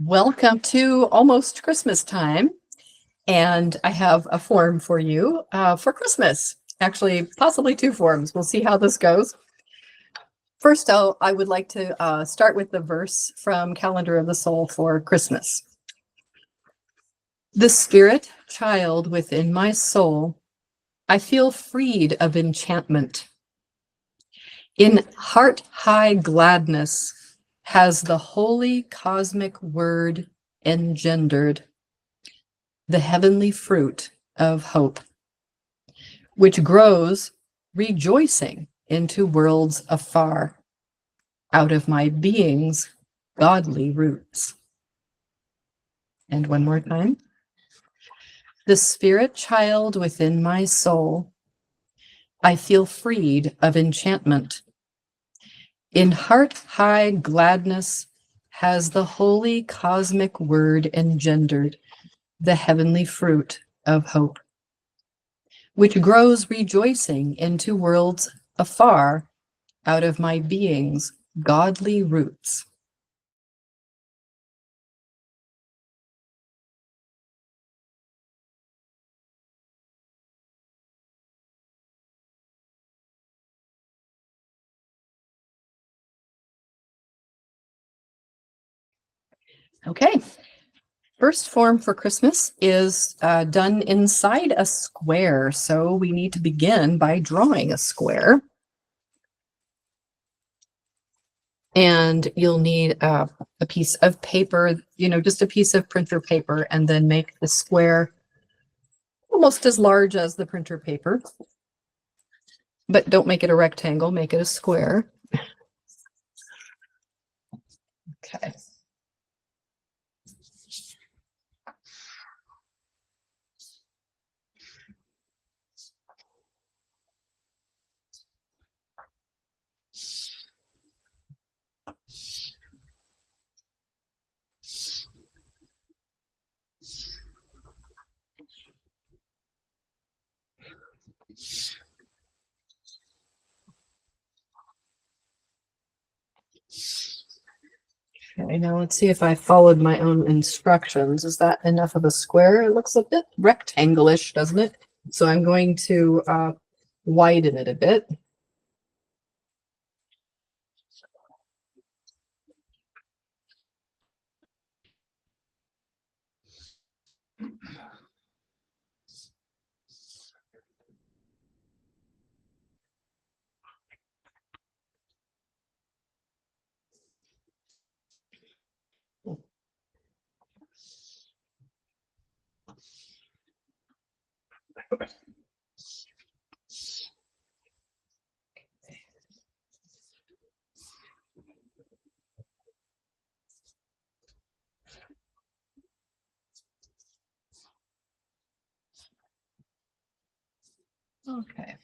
Welcome to almost Christmas time, and I have a form for you for Christmas. Actually, possibly two forms. We'll see how this goes. First, I would like to start with the verse from Calendar of the Soul for Christmas. The spirit child within my soul, I feel freed of enchantment. In heart-high gladness has the holy cosmic word engendered the heavenly fruit of hope, which grows rejoicing into worlds afar, out of my being's godly roots. And one more time. The spirit child within my soul, I feel freed of enchantment. In heart-high gladness has the holy cosmic word engendered the heavenly fruit of hope, which grows rejoicing into worlds afar out of my being's godly roots. Okay, first form for Christmas is done inside a square. So we need to begin by drawing a square. And you'll need a piece of paper, just a piece of printer paper, and then make the square almost as large as the printer paper. But don't make it a rectangle, make it a square. Okay. Okay, now let's see if I followed my own instructions. Is that enough of a square? It looks a bit rectangle-ish, doesn't it? So I'm going to widen it a bit. Okay.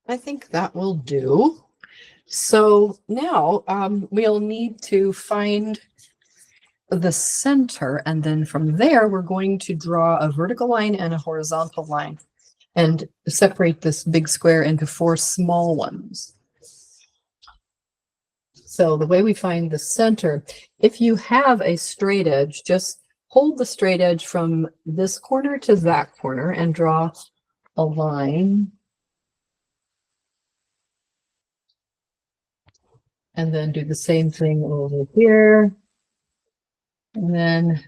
I think that will do. So now we'll need to find the center, and then from there we're going to draw a vertical line and a horizontal line and separate this big square into 4 small ones. So the way we find the center, if you have a straight edge, just hold the straight edge from this corner to that corner and draw a line. And then do the same thing over here. And then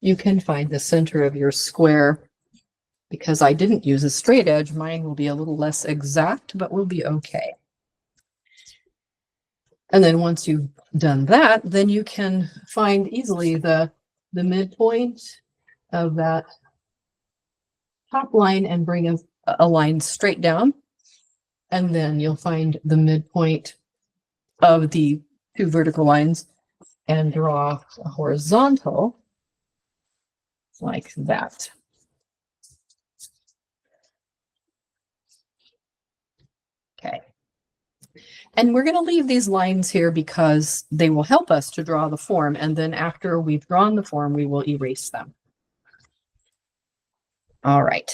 you can find the center of your square. Because I didn't use a straight edge, mine will be a little less exact, but we'll be okay. And then once you've done that, then you can find easily the midpoint of that top line and bring a line straight down. And then you'll find the midpoint of the 2 vertical lines and draw a horizontal like that. Okay. And we're going to leave these lines here because they will help us to draw the form. And then after we've drawn the form, we will erase them. All right.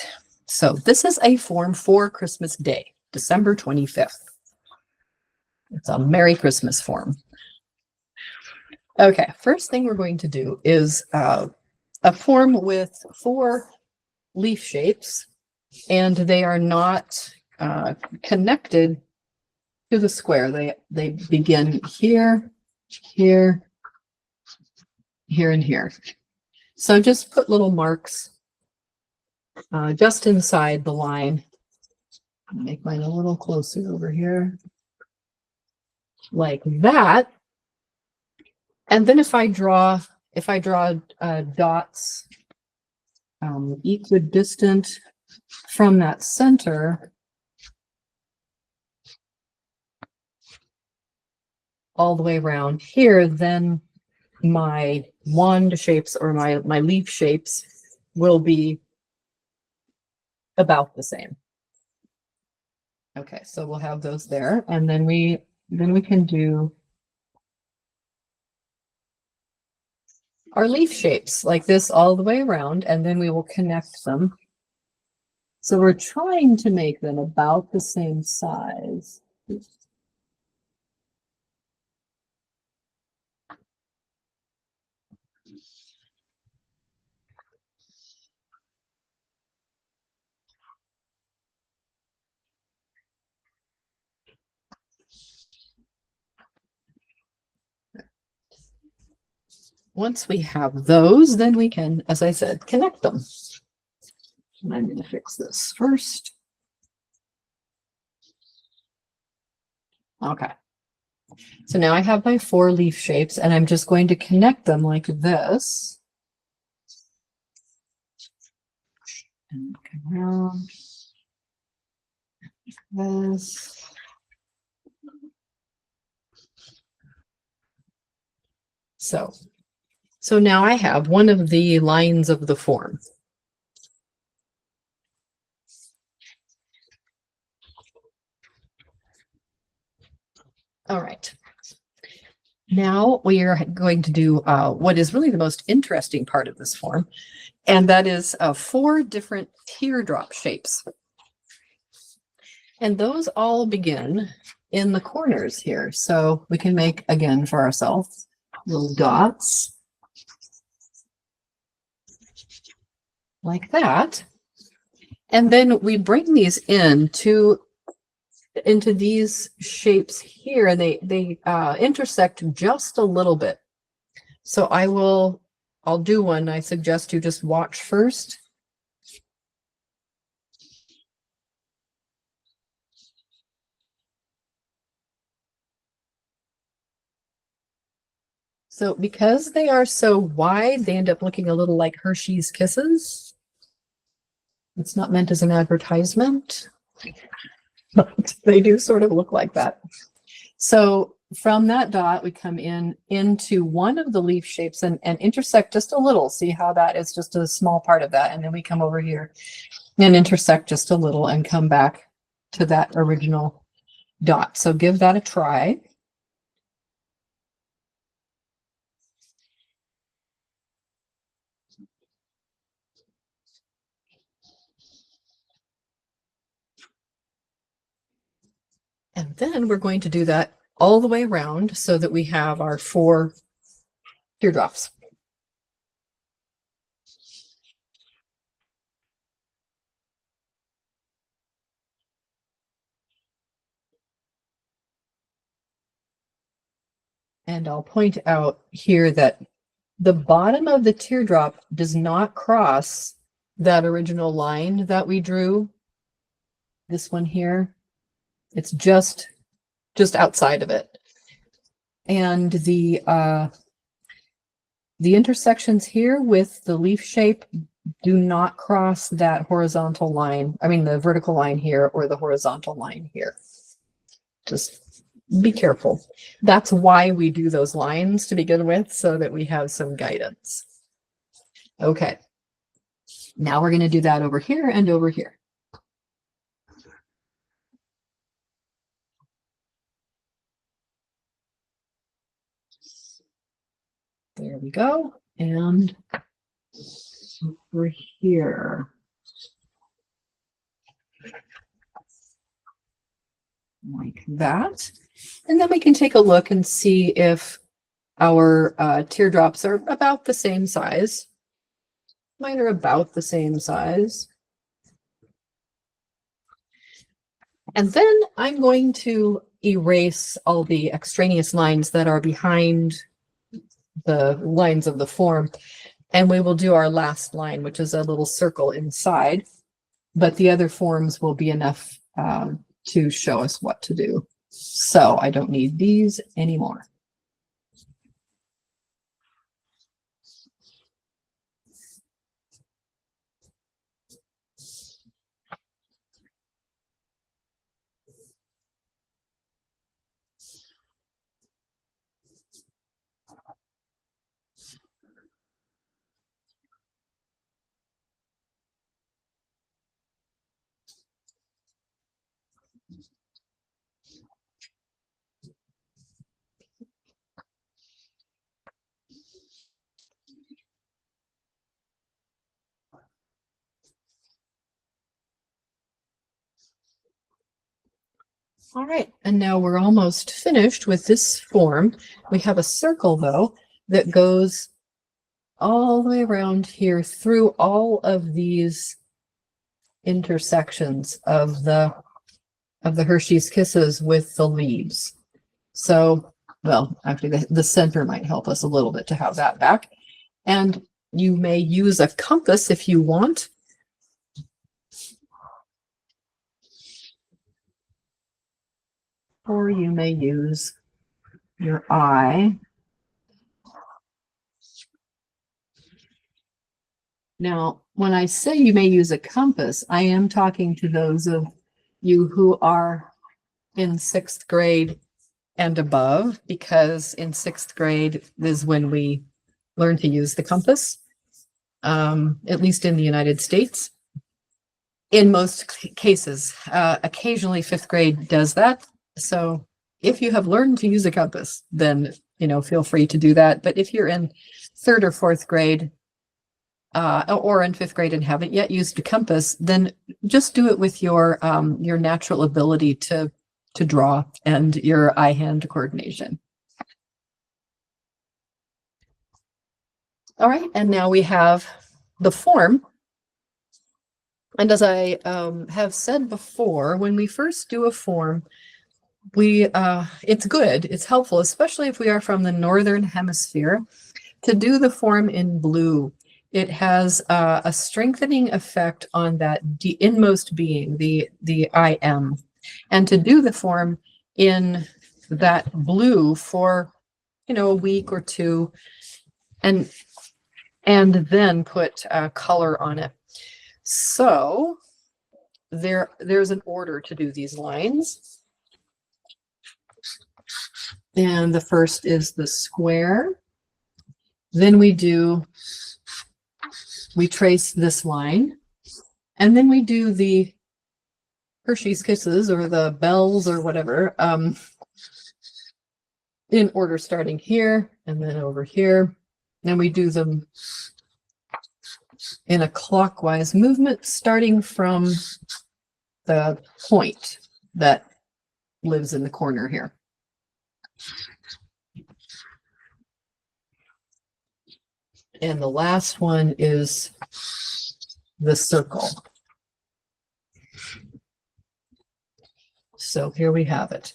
So this is a form for Christmas Day, December 25th. It's a Merry Christmas form. Okay, first thing we're going to do is a form with 4 leaf shapes, and they are not connected to the square. They begin here, here, here, and here. So just put little marks just inside the line. Make mine a little closer over here, like that. And then if I draw dots equidistant from that center all the way around here, then my wand shapes or my leaf shapes will be about the same. Okay, so we'll have those there, and then we can do our leaf shapes like this all the way around, and then we will connect them. So we're trying to make them about the same size. Once we have those, then we can, as I said, connect them. And I'm going to fix this first. Okay. So now I have my 4 leaf shapes, and I'm just going to connect them like this. And come around. This. So now I have one of the lines of the form. All right. Now we are going to do what is really the most interesting part of this form, and that is 4 different teardrop shapes. And those all begin in the corners here. So we can make, again, for ourselves, little dots like that. And then we bring these into these shapes here, and they intersect just a little bit. So I'll do one. I suggest you just watch first. So because they are so wide, they end up looking a little like Hershey's Kisses. It's not meant as an advertisement, but they do sort of look like that. So from that dot, we come into one of the leaf shapes and intersect just a little. See how that is just a small part of that. And then we come over here and intersect just a little and come back to that original dot. So give that a try. And then we're going to do that all the way around so that we have our 4 teardrops. And I'll point out here that the bottom of the teardrop does not cross that original line that we drew. This one here, it's just outside of it. And the intersections here with the leaf shape do not cross that horizontal line. I mean, the vertical line here or the horizontal line here. Just be careful. That's why we do those lines to begin with, so that we have some guidance. Okay. Now we're going to do that over here and over here. There we go. And over here. Like that. And then we can take a look and see if Our teardrops are about the same size. Mine are about the same size. And then I'm going to erase all the extraneous lines that are behind the lines of the form. And we will do our last line, which is a little circle inside. But the other forms will be enough to show us what to do. So I don't need these anymore. All right, and now we're almost finished with this form. We have a circle, though, that goes all the way around here through all of these intersections of the Hershey's Kisses with the leaves. So, well, actually, the center might help us a little bit to have that back. And you may use a compass if you want. Or you may use your eye. Now, when I say you may use a compass, I am talking to those of you who are in 6th grade and above, because in 6th grade is when we learn to use the compass, at least in the United States. In most cases, occasionally 5th grade does that. So if you have learned to use a compass, then, feel free to do that. But if you're in 3rd or 4th grade, or in 5th grade and haven't yet used a compass, then just do it with your natural ability to draw and your eye-hand coordination. All right, and now we have the form. And as I have said before, when we first do a form, it's good, it's helpful, especially if we are from the Northern Hemisphere, to do the form in blue. It has a strengthening effect on that inmost being, the I am. And to do the form in that blue for, a week or two, and then put color on it. So there's an order to do these lines. And the first is the square. Then we trace this line, and then we do the Hershey's Kisses or the bells or whatever, in order, starting here and then over here. And we do them in a clockwise movement, starting from the point that lives in the corner here. And the last one is the circle. So here we have it.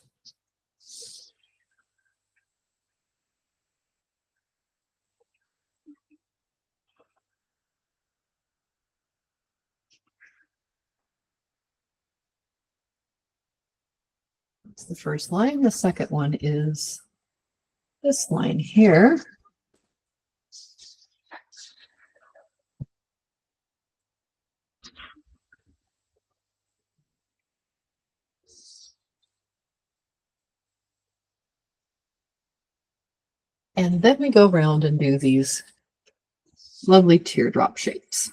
That's the first line. The second one is this line here. And then we go around and do these lovely teardrop shapes.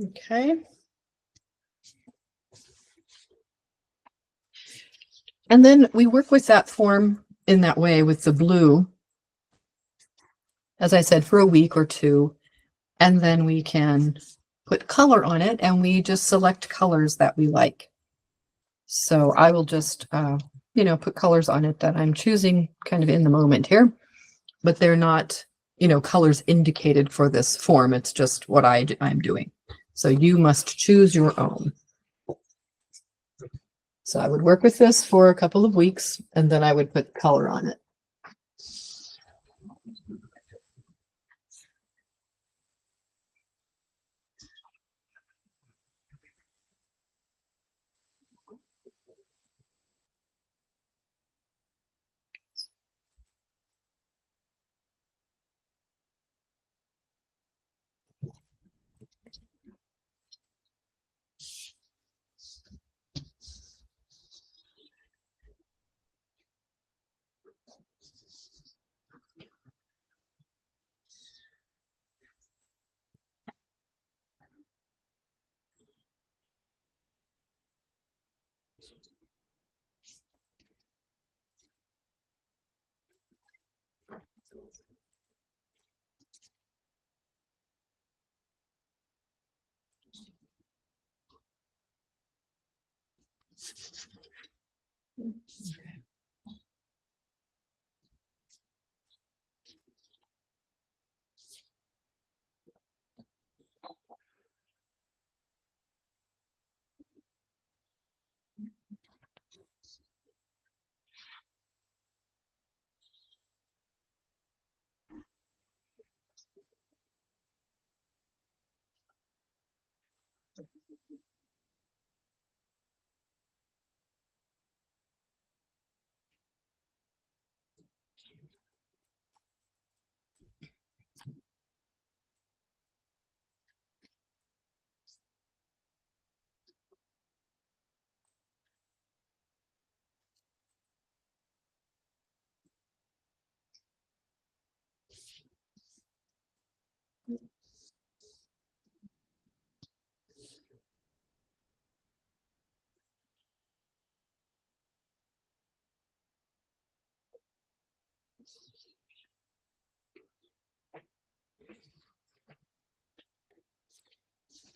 Okay. And then we work with that form in that way with the blue, as I said, for a week or two, and then we can put color on it, and we just select colors that we like. So I will just, put colors on it that I'm choosing kind of in the moment here, but they're not, colors indicated for this form. It's just what I'm doing. So you must choose your own. So I would work with this for a couple of weeks, and then I would put color on it.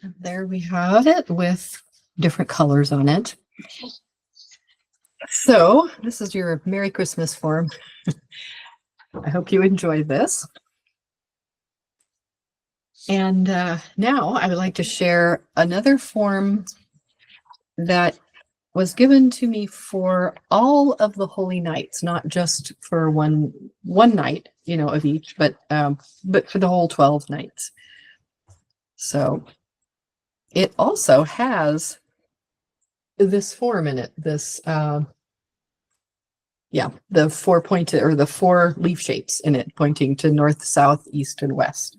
And there we have it with different colors on it. So this is your Merry Christmas form. I hope you enjoyed this. And now I would like to share another form that was given to me for all of the holy nights, not just for one night, of each, but for the whole 12 nights. So it also has this form in it, this the 4 pointed, or the 4 leaf shapes in it, pointing to north, south, east, and west.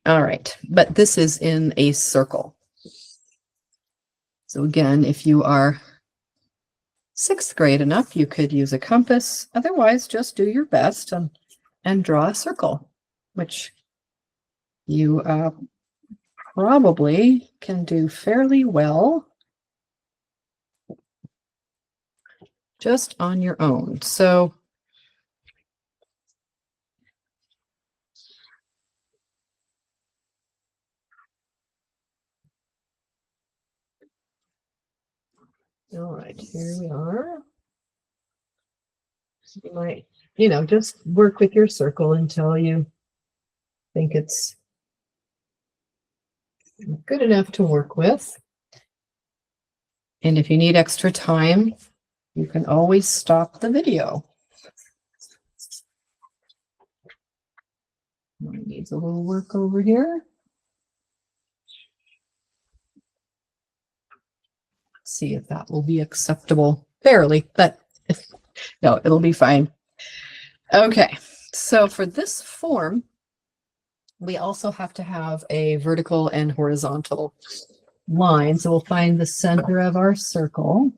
All right, but this is in a circle. So again, if you are 6th grade enough, you could use a compass. Otherwise, just do your best and draw a circle, which you probably can do fairly well just on your own. So all right, here we are. You might, just work with your circle until you think it's good enough to work with. And if you need extra time, you can always stop the video. Mine needs a little work over here. Let's see if that will be acceptable. Barely, but no, it'll be fine. Okay, so for this form, we also have to have a vertical and horizontal line. So we'll find the center of our circle.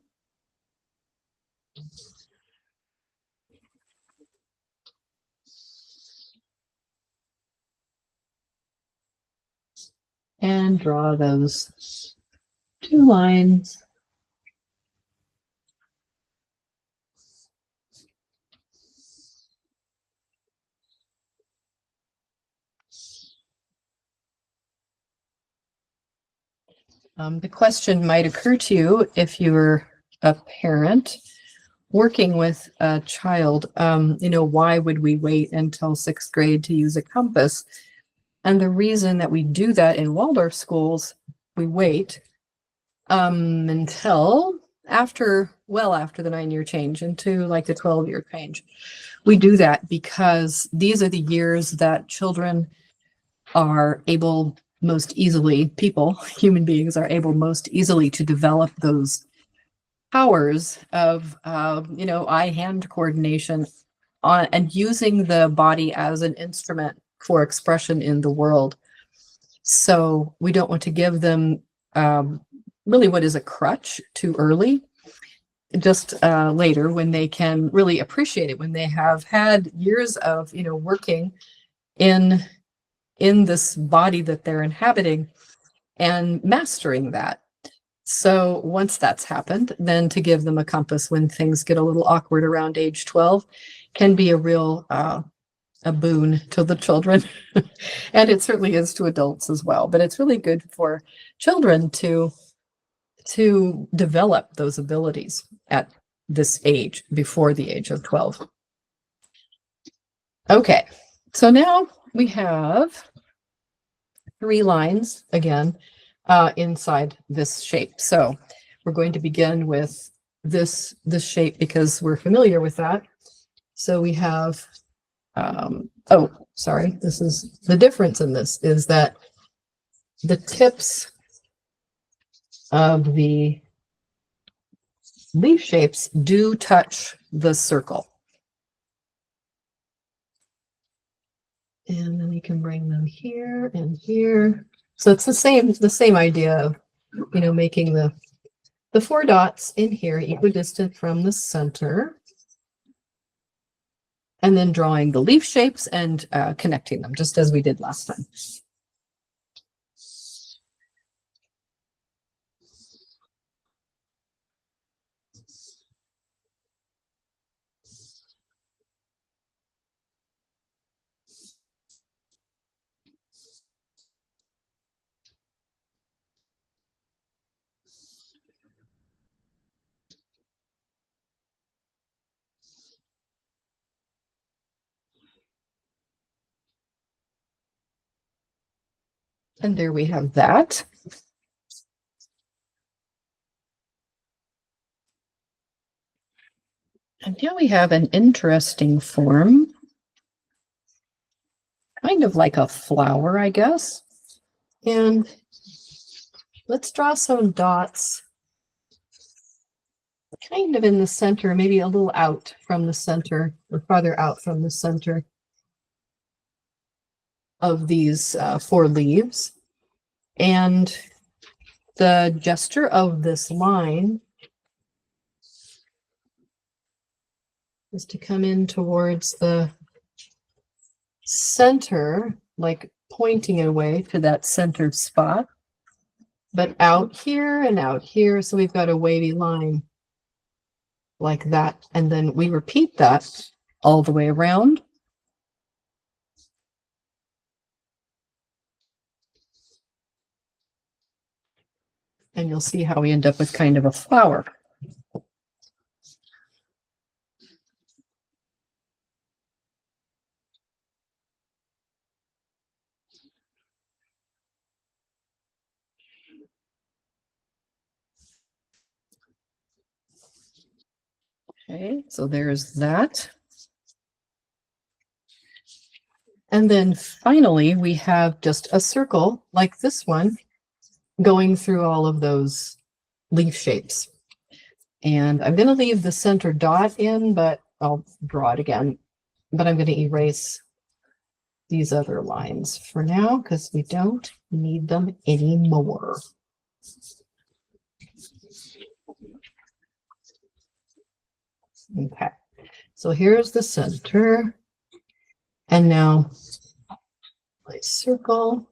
and draw those 2 lines. The question might occur to you if you're a parent working with a child, why would we wait until 6th grade to use a compass? And the reason that we do that in Waldorf schools, we wait until after the 9-year change into like the 12-year change. We do that because these are the years that children are able most easily, human beings are able most easily to develop those powers of, eye-hand coordination and using the body as an instrument for expression in the world. So we don't want to give them really what is a crutch too early, just later when they can really appreciate it, when they have had years of, working in this body that they're inhabiting and mastering that. So once that's happened, then to give them a compass when things get a little awkward around age 12 can be a real a boon to the children. And it certainly is to adults as well, but it's really good for children to develop those abilities at this age, before the age of 12. Okay, so now we have 3 lines again inside this shape. So we're going to begin with this shape because we're familiar with that. So we have this is the difference in this, is that the tips of the leaf shapes do touch the circle. And then we can bring them here and here. So it's the same idea of, making the 4 dots in here equidistant from the center. And then drawing the leaf shapes and connecting them, just as we did last time. And there we have that. And now we have an interesting form, kind of like a flower, I guess. And let's draw some dots kind of in the center, maybe a little out from the center, or farther out from the center of these 4 leaves. And the gesture of this line is to come in towards the center, like pointing away to that centered spot, but out here and out here. So we've got a wavy line like that. And then we repeat that all the way around. And you'll see how we end up with kind of a flower. Okay, so there's that. And then finally, we have just a circle like this one going through all of those leaf shapes. And I'm going to leave the center dot in, but I'll draw it again. But I'm going to erase these other lines for now because we don't need them anymore. Okay, so here's the center. And now my circle.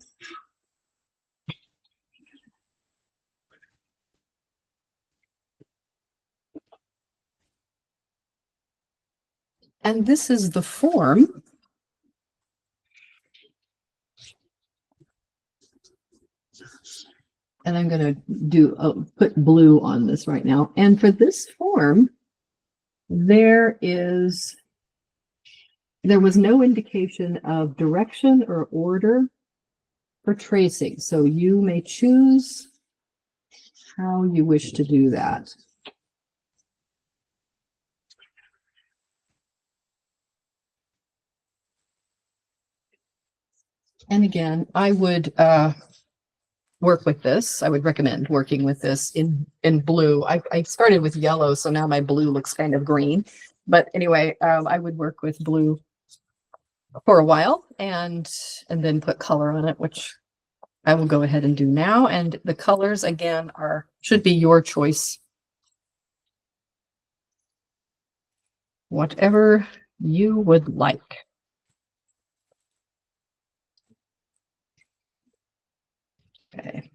And this is the form. And I'm going to put blue on this right now. And for this form, there was no indication of direction or order for tracing. So you may choose how you wish to do that. And again, I would work with this. I would recommend working with this in blue. I started with yellow, so now my blue looks kind of green. But anyway, I would work with blue for a while and then put color on it, which I will go ahead and do now. And the colors again should be your choice. Whatever you would like. Okay.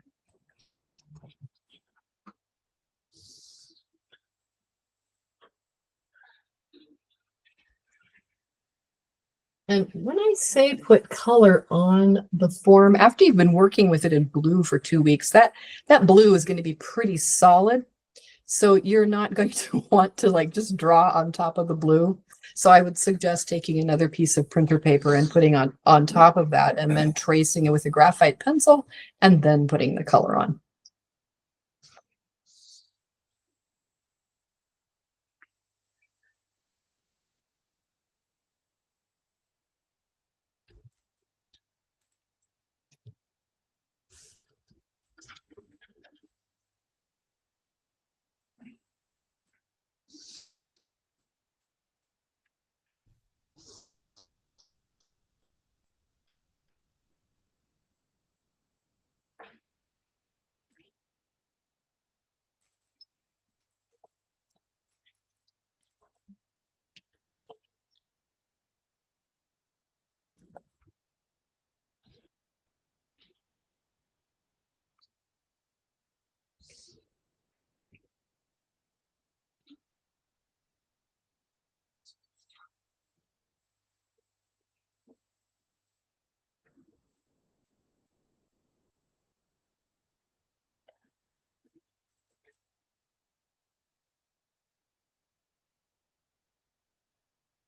And when I say put color on the form, after you've been working with it in blue for 2 weeks, that blue is going to be pretty solid. So you're not going to want to like just draw on top of the blue. So I would suggest taking another piece of printer paper and putting on top of that and then tracing it with a graphite pencil and then putting the color on.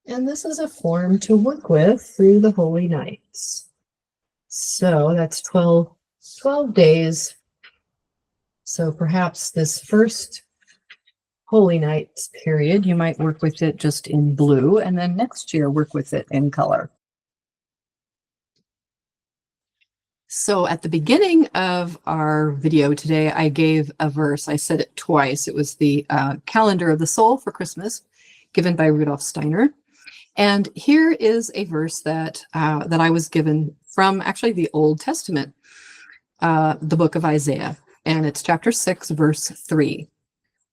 And this is a form to work with through the holy nights. So that's 12 days. So perhaps this first holy nights period, you might work with it just in blue, and then next year work with it in color. So at the beginning of our video today, I gave a verse. I said it twice. It was the Calendar of the Soul for Christmas, given by Rudolf Steiner. And here is a verse that I was given from actually the Old Testament, the book of Isaiah. And it's chapter 6, verse 3.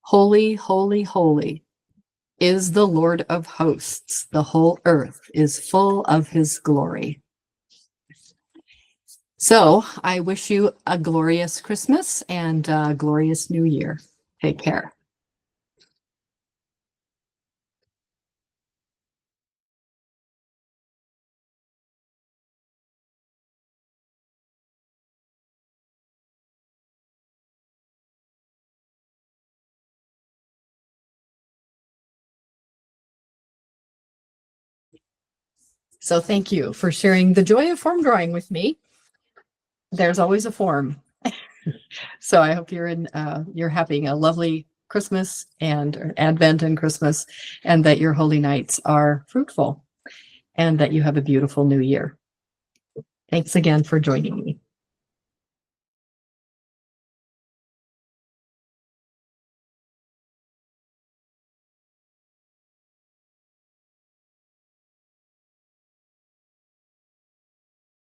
Holy, holy, holy is the Lord of hosts. The whole earth is full of his glory. So I wish you a glorious Christmas and a glorious New Year. Take care. So thank you for sharing the joy of form drawing with me. There's always a form. So I hope you're having a lovely Christmas and Advent and Christmas, and that your holy nights are fruitful and that you have a beautiful new year. Thanks again for joining me.